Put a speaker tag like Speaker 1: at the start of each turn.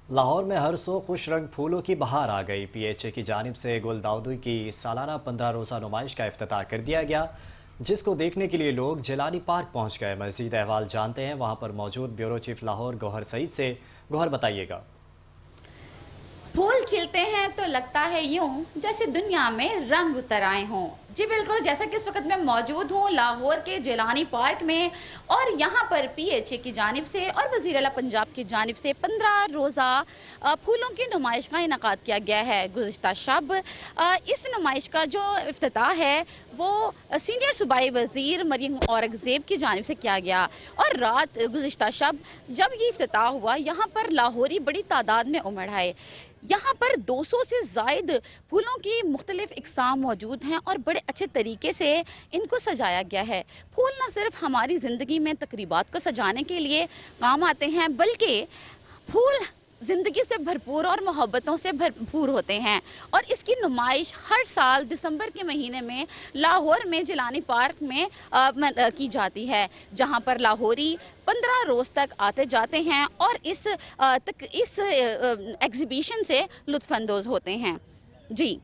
Speaker 1: लाहौर में हर सौ खुश रंग फूलों की बहार आ गई। पीएचए की जानिब से गुलदाउदी की सालाना 15 रोज़ा नुमाइश का इफ्तिताह कर दिया गया, जिसको देखने के लिए लोग जिलानी पार्क पहुंच गए। मज़ीद अहवाल जानते हैं वहां पर मौजूद ब्यूरो चीफ लाहौर गौहर सईद से। गौहर, बताइएगा।
Speaker 2: फूल खिलते हैं तो लगता है यूं जैसे दुनिया में रंग उतर आए हों। जी बिल्कुल, जैसा कि इस वक्त मैं मौजूद हूँ लाहौर के जिलानी पार्क में, और यहाँ पर पीएचए की जानिब से और वज़ीर आला पंजाब की जानिब से 15 रोज़ा फूलों की नुमाइश का इनेकाद किया गया है। गुज़िश्ता शब इस नुमाइश का जो इफ्तिताह है वो सीनियर सूबाई वज़ीर मरियम औरंगज़ेब की जानिब से किया गया, और रात गुज़िश्ता शब जब ये इफ्तिताह हुआ यहाँ पर लाहौरी बड़ी तादाद में उमड़ आए। यहाँ पर 200 से ज़ायद फूलों की मुख्तलिफ इक़साम मौजूद हैं और बड़े अच्छे तरीके से इनको सजाया गया है। फूल न सिर्फ हमारी ज़िंदगी में तकरीबात को सजाने के लिए काम आते हैं, बल्कि फूल ज़िंदगी से भरपूर और मोहब्बतों से भरपूर होते हैं, और इसकी नुमाइश हर साल दिसंबर के महीने में लाहौर में जिलानी पार्क में की जाती है, जहां पर लाहौरी 15 रोज़ तक आते जाते हैं और इस एग्ज़िबिशन से लुत्फ़अंदोज़ होते हैं। जी।